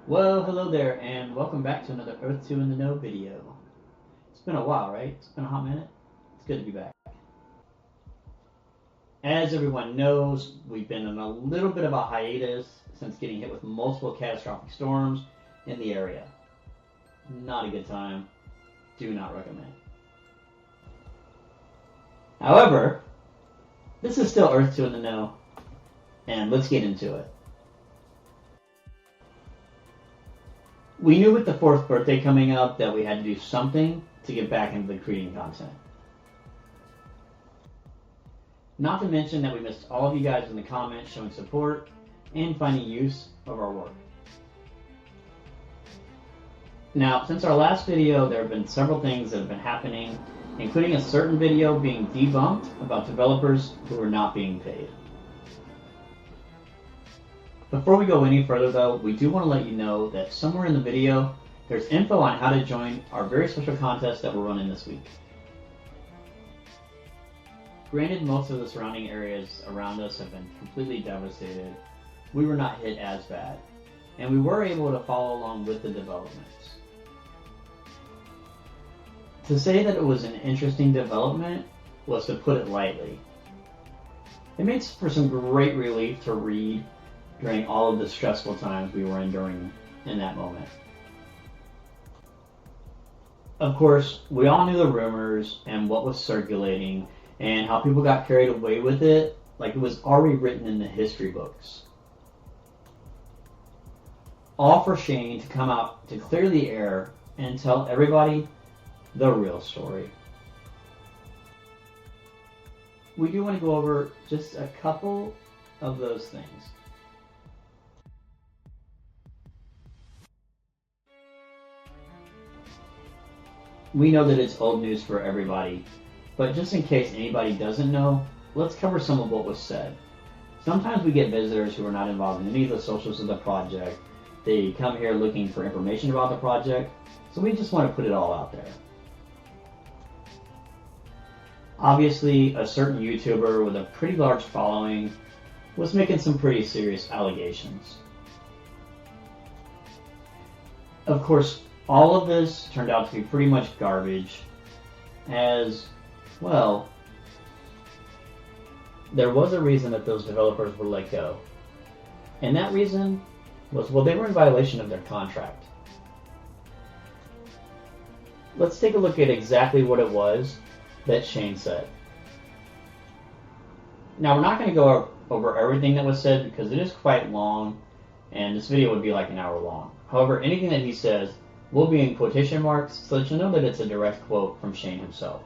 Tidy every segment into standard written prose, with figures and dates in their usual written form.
Well, hello there, and welcome back to another Earth2 In The Know video. It's been a while, right? It's been a hot minute. It's good to be back. As everyone knows, we've been on a little bit of a hiatus since getting hit with multiple catastrophic storms in the area. Not a good time. Do not recommend. However, this is still Earth2 In The Know, and let's get into it. We knew with the 4th birthday coming up that we had to do something to get back into the creating content. Not to mention that we missed all of you guys in the comments showing support and finding use of our work. Now, since our last video, there have been several things that have been happening, including a certain video being debunked about developers who are not being paid. Before we go any further though, we do want to let you know that somewhere in the video, there's info on how to join our very special contest that we're running this week. Granted, most of the surrounding areas around us have been completely devastated. We were not hit as bad, and we were able to follow along with the developments. To say that it was an interesting development was to put it lightly. It made for some great relief to read during all of the stressful times we were enduring in that moment. Of course, we all knew the rumors and what was circulating and how people got carried away with it like it was already written in the history books. All for Shane to come out to clear the air and tell everybody the real story. We do want to go over just a couple of those things. We know that it's old news for everybody, but just in case anybody doesn't know, let's cover some of what was said. Sometimes we get visitors who are not involved in any of the socials of the project. They come here looking for information about the project, so we just want to put it all out there. Obviously, a certain YouTuber with a pretty large following was making some pretty serious allegations. Of course, all of this turned out to be pretty much garbage, as, well, there was a reason that those developers were let go. And that reason was, well, they were in violation of their contract. Let's take a look at exactly what it was that Shane said. Now, we're not going to go over everything that was said because it is quite long, and this video would be like an hour long. However, anything that he says will be in quotation marks so that you'll know that it's a direct quote from Shane himself.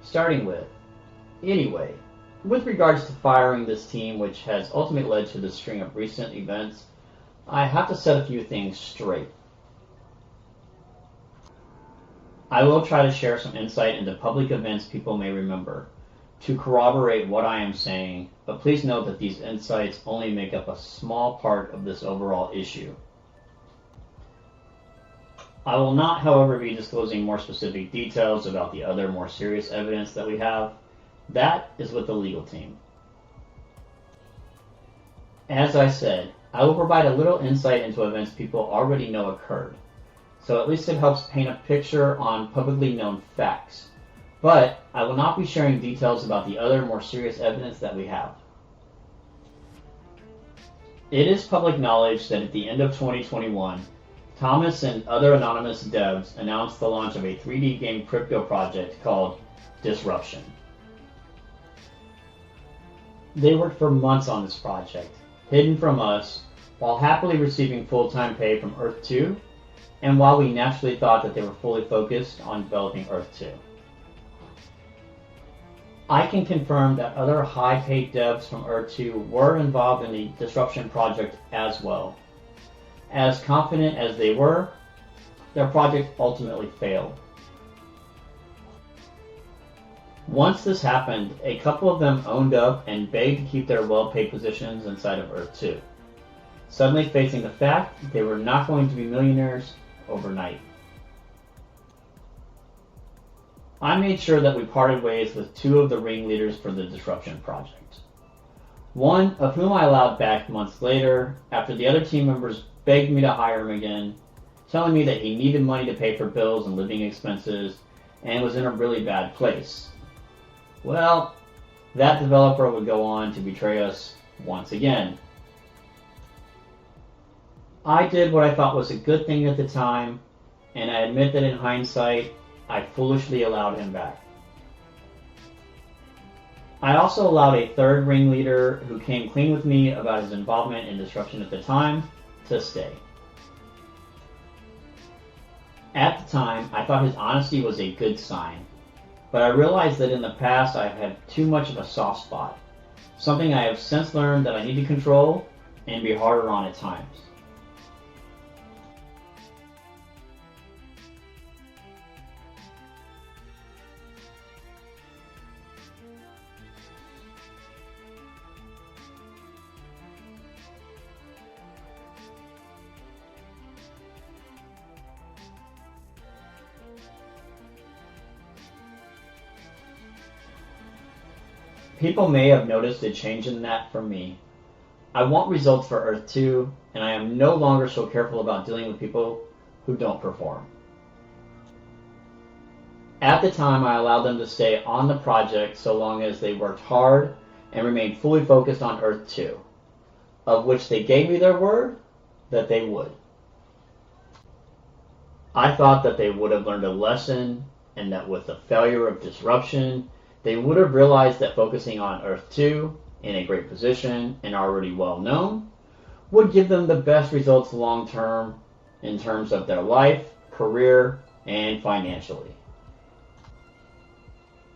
Starting with, anyway, with regards to firing this team, which has ultimately led to the string of recent events, I have to set a few things straight. I will try to share some insight into public events people may remember to corroborate what I am saying, but please note that these insights only make up a small part of this overall issue. I will not, however, be disclosing more specific details about the other more serious evidence that we have. That is with the legal team. As I said, I will provide a little insight into events people already know occurred, so at least it helps paint a picture on publicly known facts. But I will not be sharing details about the other more serious evidence that we have. It is public knowledge that at the end of 2021, Thomas and other anonymous devs announced the launch of a 3D game crypto project called Disruption. They worked for months on this project, hidden from us, while happily receiving full-time pay from Earth2, and while we naturally thought that they were fully focused on developing Earth2. I can confirm that other high-paid devs from Earth2 were involved in the Disruption project as well. As confident as they were, their project ultimately failed. Once this happened, a couple of them owned up and begged to keep their well-paid positions inside of Earth2, suddenly facing the fact that they were not going to be millionaires overnight. I made sure that we parted ways with two of the ringleaders for the Disruption project. one of whom I allowed back months later after the other team members begged me to hire him again, telling me that he needed money to pay for bills and living expenses and was in a really bad place. Well, that developer would go on to betray us once again. I did what I thought was a good thing at the time, and I admit that in hindsight, I foolishly allowed him back. I also allowed a third ringleader who came clean with me about his involvement in disruption at the time to stay. At the time, I thought his honesty was a good sign, but I realized that in the past I've had too much of a soft spot, something I have since learned that I need to control and be harder on at times. People may have noticed a change in that from me. I want results for Earth 2, and I am no longer so careful about dealing with people who don't perform. At the time, I allowed them to stay on the project so long as they worked hard and remained fully focused on Earth 2, of which they gave me their word that they would. I thought that they would have learned a lesson and that with the failure of disruption, they would have realized that focusing on Earth 2 in a great position and already well known would give them the best results long term in terms of their life, career, and financially.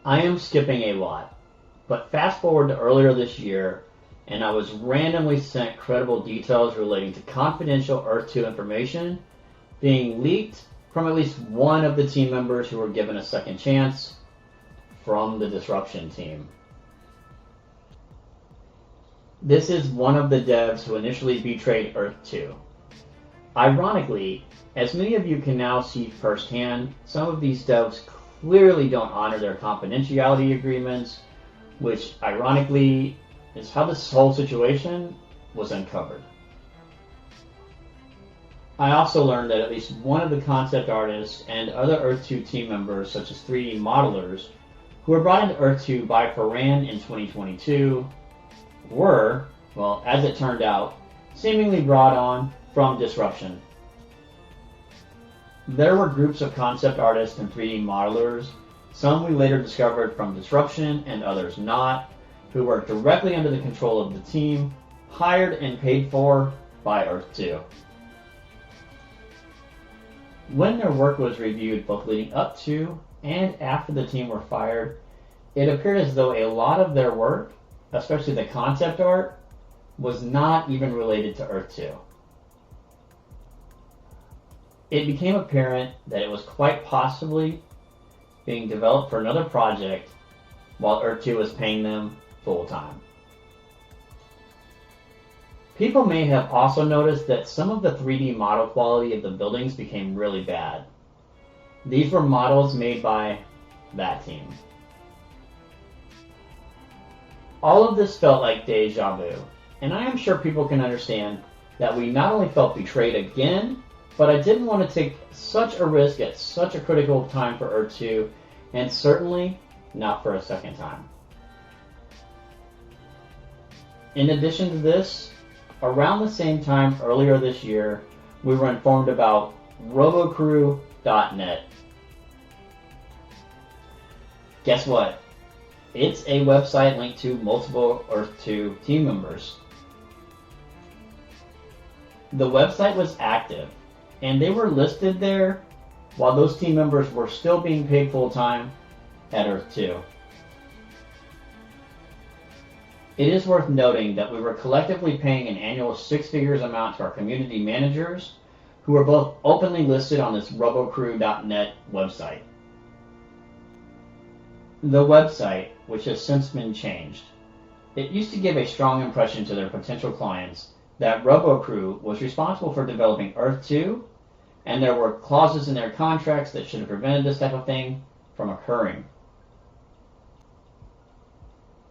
I am skipping a lot, but fast forward to earlier this year and I was randomly sent credible details relating to confidential Earth 2 information being leaked from at least one of the team members who were given a second chance from the disruption team. This is one of the devs who initially betrayed Earth 2. Ironically, as many of you can now see firsthand, some of these devs clearly don't honor their confidentiality agreements, which ironically is how this whole situation was uncovered. I also learned that at least one of the concept artists and other Earth 2 team members, such as 3D modelers, who were brought into Earth 2 by Ferran in 2022, were, well, as it turned out, seemingly brought on from disruption. There were groups of concept artists and 3D modelers, some we later discovered from disruption and others not, who worked directly under the control of the team, hired and paid for by Earth 2. When their work was reviewed both leading up to and after the team were fired, it appeared as though a lot of their work, especially the concept art, was not even related to Earth 2. It became apparent that it was quite possibly being developed for another project while Earth 2 was paying them full time. People may have also noticed that some of the 3D model quality of the buildings became really bad. These were models made by that team. All of this felt like deja vu, and I am sure people can understand that we not only felt betrayed again, but I didn't want to take such a risk at such a critical time for Earth 2, and certainly not for a second time. In addition to this, around the same time earlier this year, we were informed about robocrew.net. Guess what? It's a website linked to multiple Earth 2 team members. The website was active, and they were listed there while those team members were still being paid full-time at Earth 2. It is worth noting that we were collectively paying an annual six-figures amount to our community managers, who were both openly listed on this robocrew.net website. The website, which has since been changed, it used to give a strong impression to their potential clients that RoboCrew was responsible for developing Earth 2, and there were clauses in their contracts that should have prevented this type of thing from occurring.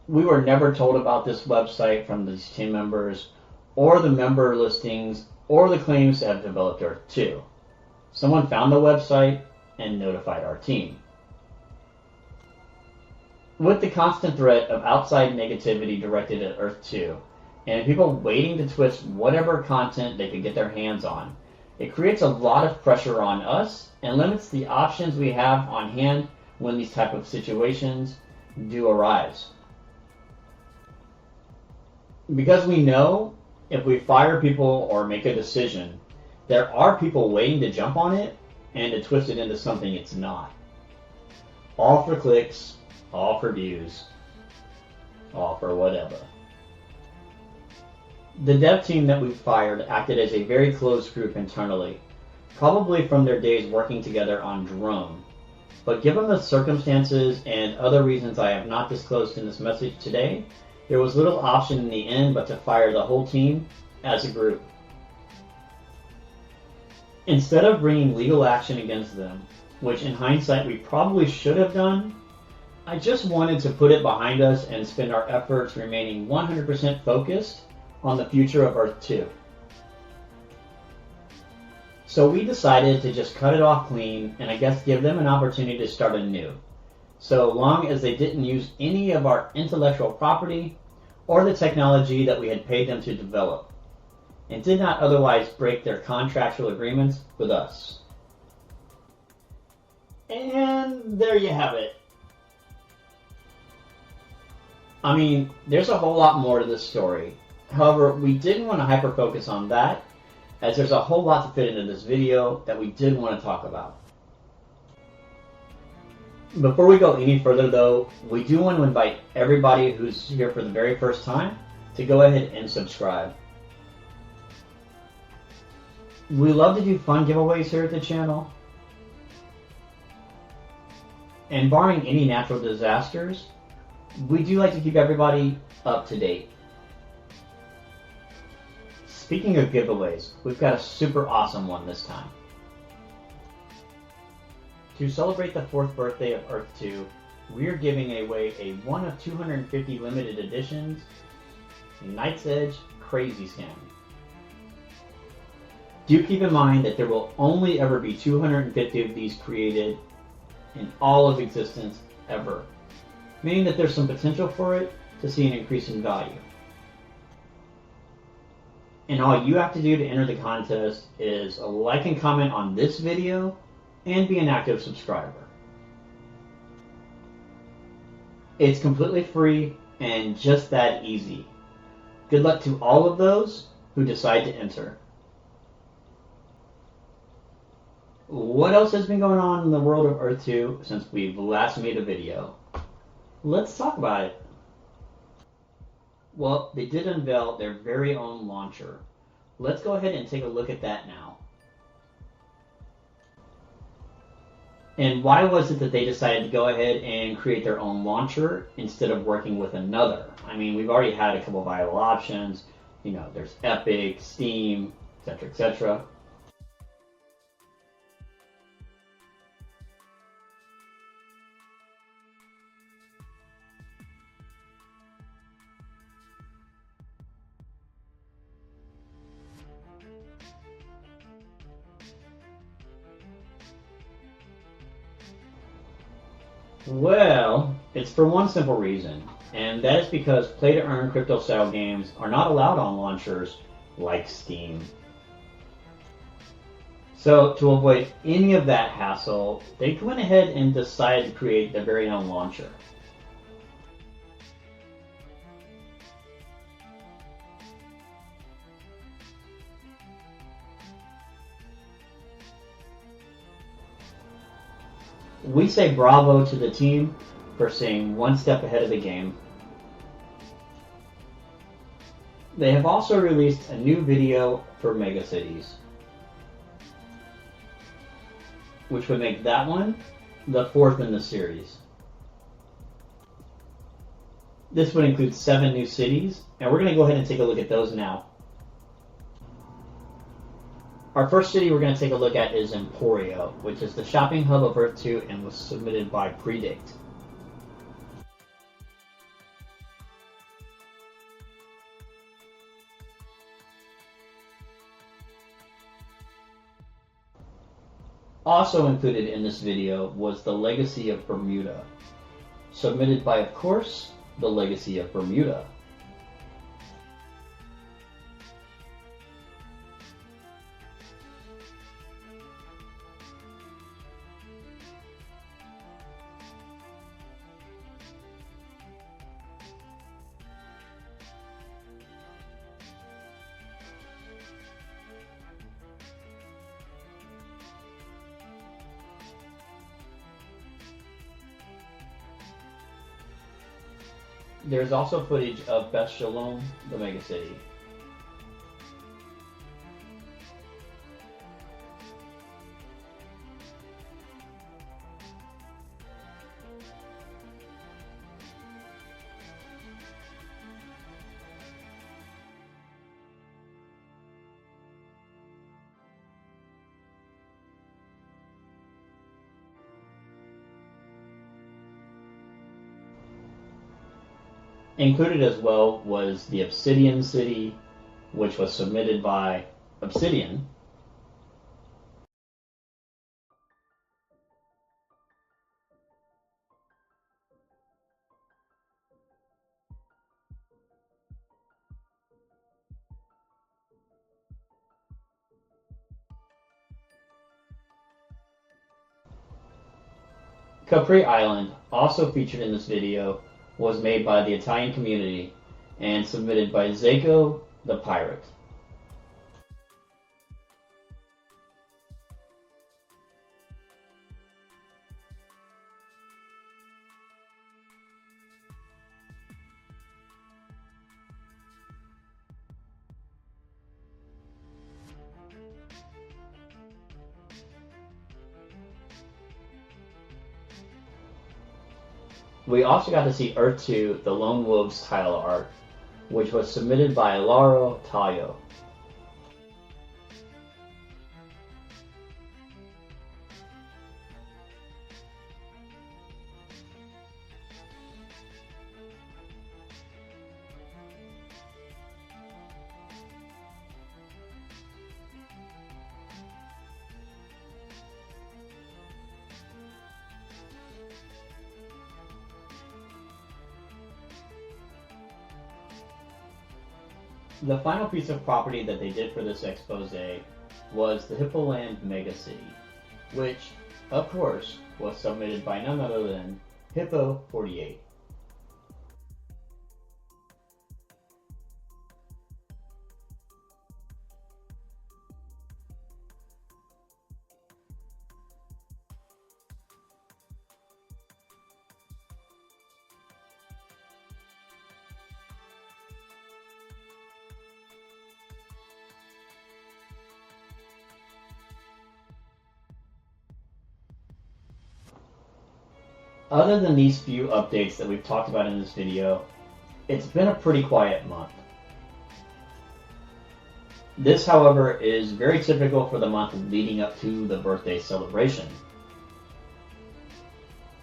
We were never told about this website from these team members, or the member listings, or the claims to have developed Earth 2. Someone found the website and notified our team. With the constant threat of outside negativity directed at Earth 2, and people waiting to twist whatever content they could get their hands on, it creates a lot of pressure on us and limits the options we have on hand when these type of situations do arise. Because we know if we fire people or make a decision, there are people waiting to jump on it and to twist it into something it's not. All for clicks, all for views, all for whatever. The dev team that we fired acted as a very close group internally, probably from their days working together on Drone. But given the circumstances and other reasons I have not disclosed in this message today, there was little option in the end but to fire the whole team as a group. Instead of bringing legal action against them, which in hindsight we probably should have done, I just wanted to put it behind us and spend our efforts remaining 100% focused on the future of Earth 2. So we decided to just cut it off clean and I guess give them an opportunity to start anew, so long as they didn't use any of our intellectual property or the technology that we had paid them to develop, and did not otherwise break their contractual agreements with us. And there you have it. I mean, there's a whole lot more to this story. However, we didn't want to hyper-focus on that, as there's a whole lot to fit into this video that we did want to talk about. Before we go any further though, we do want to invite everybody who's here for the very first time to go ahead and subscribe. We love to do fun giveaways here at the channel. And barring any natural disasters, we do like to keep everybody up to date. Speaking of giveaways, we've got a super awesome one this time. To celebrate the 4th birthday of Earth 2, we're giving away a 1 of 250 limited editions Knight's Edge Crazy Scan. Do keep in mind that there will only ever be 250 of these created in all of existence ever, meaning that there's some potential for it to see an increase in value. And all you have to do to enter the contest is like and comment on this video and be an active subscriber. It's completely free and just that easy. Good luck to all of those who decide to enter. What else has been going on in the world of Earth 2 since we've last made a video? Let's talk about it. Well, they did unveil their very own launcher. Let's go ahead and take a look at that now. And why was it that they decided to go ahead and create their own launcher instead of working with another? I mean, we've already had a couple viable options. You know, there's Epic, Steam, etc., etc. Well, it's for one simple reason, and that is because play-to-earn crypto-style games are not allowed on launchers like Steam. So, to avoid any of that hassle, they went ahead and decided to create their very own launcher. We say bravo to the team for staying one step ahead of the game. They have also released a new video for megacities, which would make that one the 4th in the series. This would include 7 new cities, and we're going to go ahead and take a look at those now. Our first city we're going to take a look at is Emporio, which is the shopping hub of Earth 2 and was submitted by Predict. Also included in this video was the Legacy of Bermuda, submitted by, of course, the Legacy of Bermuda. There's also footage of Beth Shalom, the megacity. Included as well was the Obsidian City, which was submitted by Obsidian. Capri Island, also featured in this video, was made by the Italian community and submitted by Zako the Pirate. We also got to see Earth2 The Lone Wolves tile art, which was submitted by Lauro Tayo. The final piece of property that they did for this expose was the Hippoland Megacity, which, of course, was submitted by none other than Hippo48. Other than these few updates that we've talked about in this video, it's been a pretty quiet month. This, however, is very typical for the month leading up to the birthday celebration,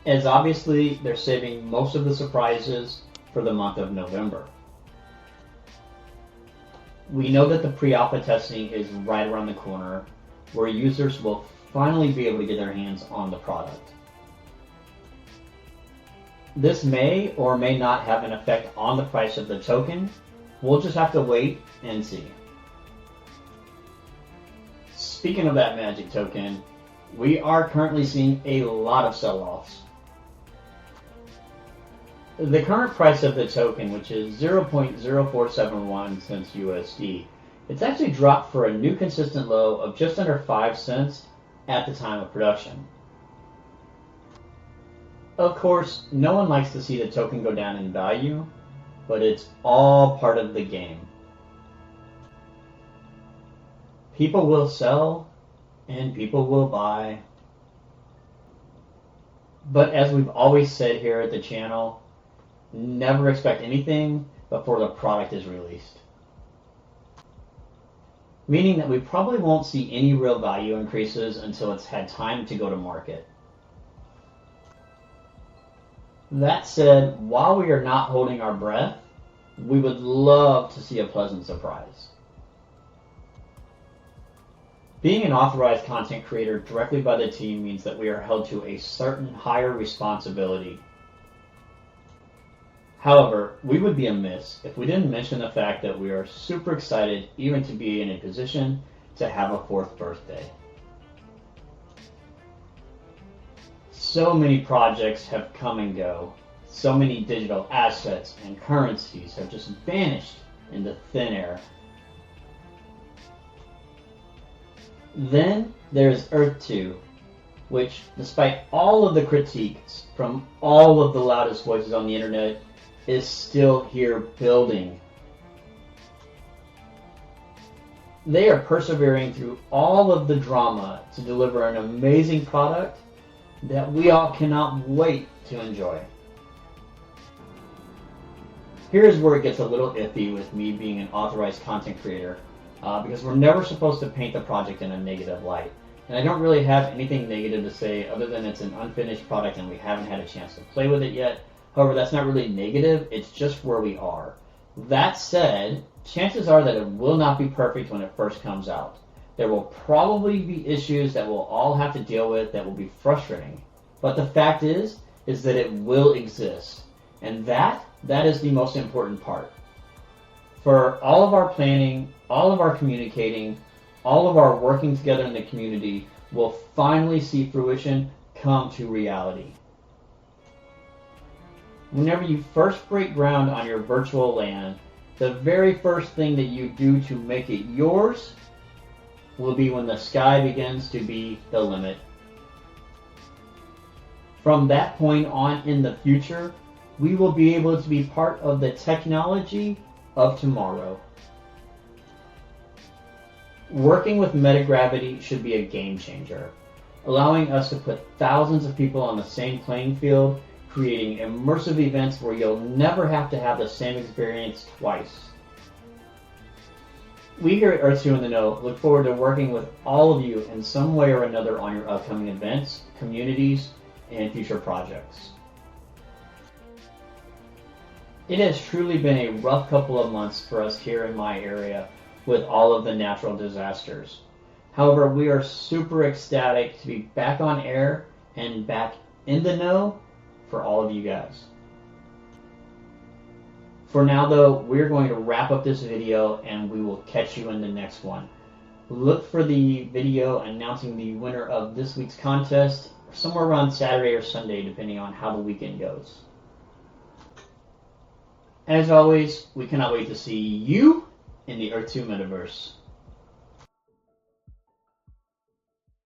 as obviously they're saving most of the surprises for the month of November. We know that the pre-alpha testing is right around the corner, where users will finally be able to get their hands on the product. This may or may not have an effect on the price of the token. We'll just have to wait and see. Speaking of that magic token, we are currently seeing a lot of sell-offs. The current price of the token, which is 0.0471 cents USD, it's actually dropped for a new consistent low of just under 5 cents at the time of production. Of course, no one likes to see the token go down in value, but it's all part of the game. People will sell, and people will buy. But as we've always said here at the channel, never expect anything before the product is released. Meaning that we probably won't see any real value increases until it's had time to go to market. That said, while we are not holding our breath, we would love to see a pleasant surprise. Being an authorized content creator directly by the team means that we are held to a certain higher responsibility. However, we would be amiss if we didn't mention the fact that we are super excited even to be in a position to have a 4th birthday. So many projects have come and go. So many digital assets and currencies have just vanished into thin air. Then there's Earth2, which, despite all of the critiques from all of the loudest voices on the internet, is still here building. They are persevering through all of the drama to deliver an amazing product that we all cannot wait to enjoy. Here's where it gets a little iffy with me being an authorized content creator, because we're never supposed to paint the project in a negative light. And I don't really have anything negative to say other than it's an unfinished product and we haven't had a chance to play with it yet. However, that's not really negative, it's just where we are. That said, chances are that it will not be perfect when it first comes out. There will probably be issues that we'll all have to deal with that will be frustrating. But the fact is that it will exist. And that is the most important part. For all of our planning, all of our communicating, all of our working together in the community will finally see fruition come to reality. Whenever you first break ground on your virtual land, the very first thing that you do to make it yours will be when the sky begins to be the limit. From that point on in the future, we will be able to be part of the technology of tomorrow. Working with metagravity should be a game changer, allowing us to put thousands of people on the same playing field, creating immersive events where you'll never have to have the same experience twice. We here at Earth2 In The Know look forward to working with all of you in some way or another on your upcoming events, communities, and future projects. It has truly been a rough couple of months for us here in my area with all of the natural disasters. However, we are super ecstatic to be back on air and back in the know for all of you guys. For now though, we're going to wrap up this video and we will catch you in the next one. Look for the video announcing the winner of this week's contest somewhere around Saturday or Sunday, depending on how the weekend goes. As always, we cannot wait to see you in the Earth2 Metaverse.